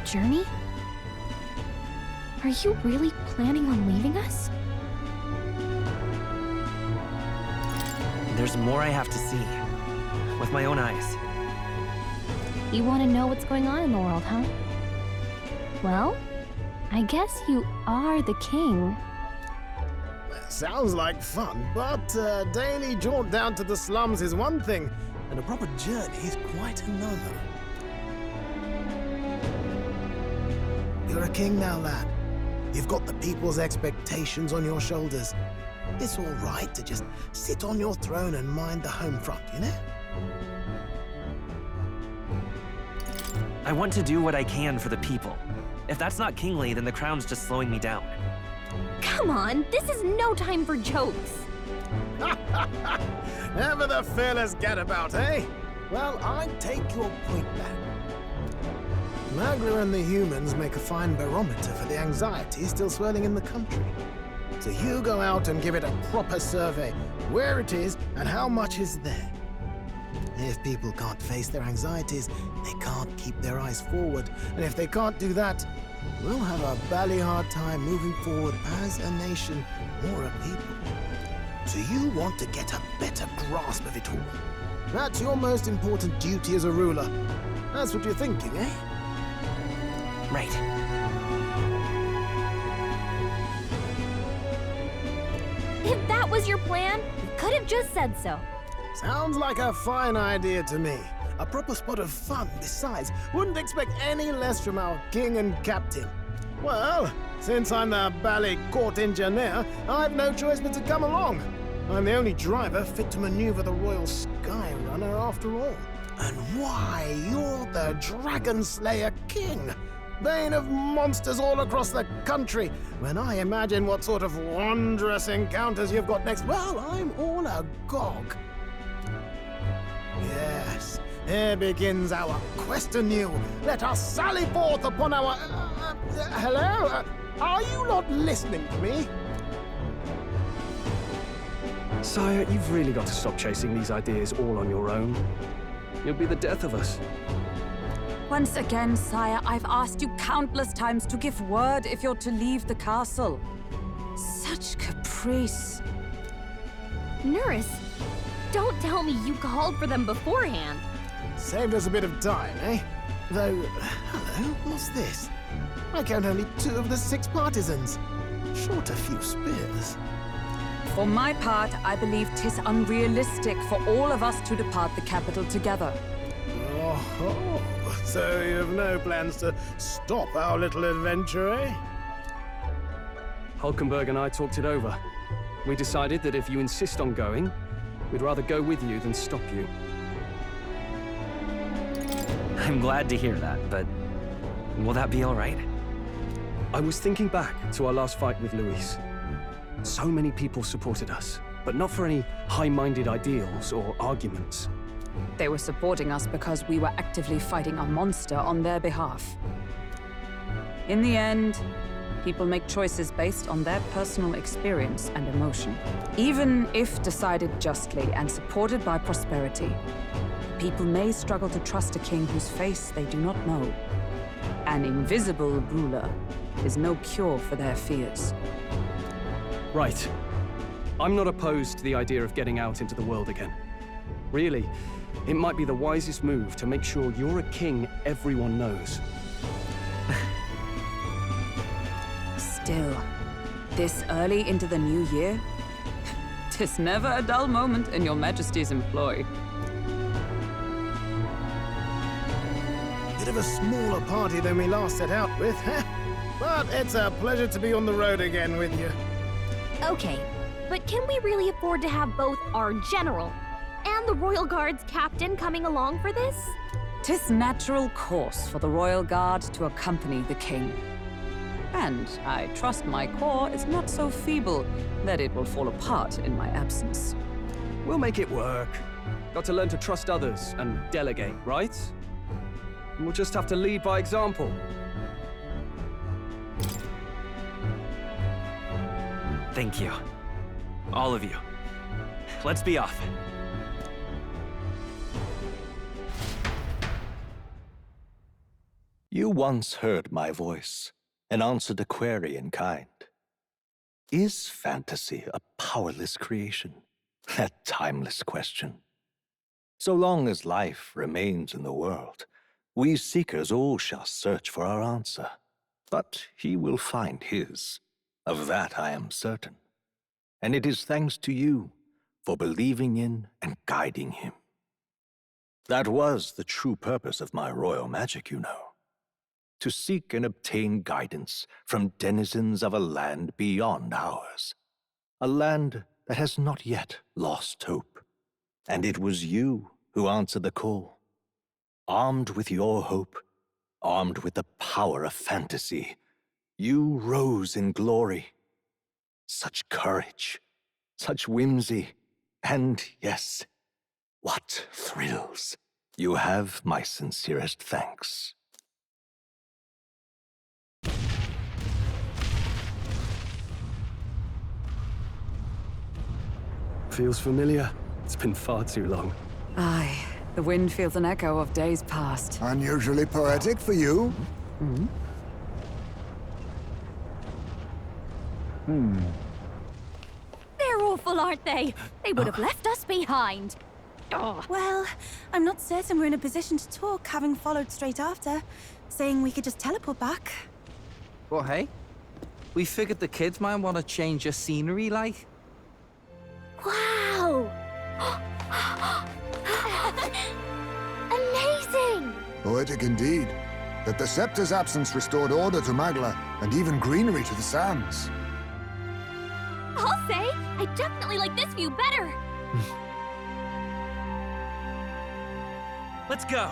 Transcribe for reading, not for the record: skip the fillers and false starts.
journey? Are you really planning on leaving us? There's more I have to see. With my own eyes. You want to know what's going on in the world, huh? Well, I guess you are the king. Sounds like fun, but a daily jaunt down to the slums is one thing, and a proper journey is quite another. You're a king now, lad. You've got the people's expectations on your shoulders. It's all right to just sit on your throne and mind the home front, you know? I want to do what I can for the people. If that's not kingly, then the crown's just slowing me down. Come on, this is no time for jokes. Ever the fearless gadabout, eh? Well, I take your point back. Magla and the humans make a fine barometer for the anxiety still swirling in the country. So you go out and give it a proper survey, where it is and how much is there. If people can't face their anxieties, they can't keep their eyes forward. And if they can't do that, we'll have a bally hard time moving forward as a nation or a people. So you want to get a better grasp of it all. That's your most important duty as a ruler. That's what you're thinking, eh? Right. If that was your plan, you could have just said so. Sounds like a fine idea to me. A proper spot of fun, besides. Wouldn't expect any less from our king and captain. Well, since I'm the bally court engineer, I've no choice but to come along. I'm the only driver fit to maneuver the Royal Skyrunner after all. And why, you're the Dragon Slayer King. Bane of monsters all across the country. When I imagine what sort of wondrous encounters you've got next, well, I'm all agog. Yes, here begins our quest anew. Let us sally forth upon our... hello? Are you not listening to me? Sire, you've really got to stop chasing these ideas all on your own. You'll be the death of us. Once again, sire, I've asked you countless times to give word if you're to leave the castle. Such caprice. Nurse, don't tell me you called for them beforehand. Saved us a bit of time, eh? Though, hello, what's this? I count only 2 of the 6 partisans. Short a few spears. For my part, I believe 'tis unrealistic for all of us to depart the capital together. Oh, so you have no plans to stop our little adventure, eh? Hulkenberg and I talked it over. We decided that if you insist on going, we'd rather go with you than stop you. I'm glad to hear that, but will that be all right? I was thinking back to our last fight with Luis. So many people supported us, but not for any high-minded ideals or arguments. They were supporting us because we were actively fighting a monster on their behalf. In the end, people make choices based on their personal experience and emotion. Even if decided justly and supported by prosperity, people may struggle to trust a king whose face they do not know. An invisible ruler is no cure for their fears. Right. I'm not opposed to the idea of getting out into the world again. Really, it might be the wisest move to make sure you're a king everyone knows. Still, this early into the new year? 'Tis never a dull moment in your Majesty's employ. Bit of a smaller party than we last set out with, huh? But it's a pleasure to be on the road again with you. Okay, but can we really afford to have both our general and the Royal Guard's captain coming along for this? 'Tis natural course for the Royal Guard to accompany the king. And I trust my corps is not so feeble that it will fall apart in my absence. We'll make it work. Got to learn to trust others and delegate, right? We'll just have to lead by example. Thank you. All of you. Let's be off. You once heard my voice and answered a query in kind. Is fantasy a powerless creation? That timeless question. So long as life remains in the world, we seekers all shall search for our answer. But he will find his. Of that I am certain. And it is thanks to you for believing in and guiding him. That was the true purpose of my royal magic, you know. To seek and obtain guidance from denizens of a land beyond ours. A land that has not yet lost hope. And it was you who answered the call. Armed with your hope, armed with the power of fantasy, you rose in glory. Such courage, such whimsy, and yes, what thrills. You have my sincerest thanks. Feels familiar. It's been far too long. Aye, the wind feels an echo of days past. Unusually poetic for you. They're awful, aren't they? They would have left us behind. Oh. Well, I'm not certain we're in a position to talk, having followed straight after, saying we could just teleport back. Well, hey, we figured the kids might want to change your scenery, like. Wow! Amazing! Poetic indeed. That the Scepter's absence restored order to Magla, and even greenery to the sands. I'll say, I definitely like this view better. Let's go.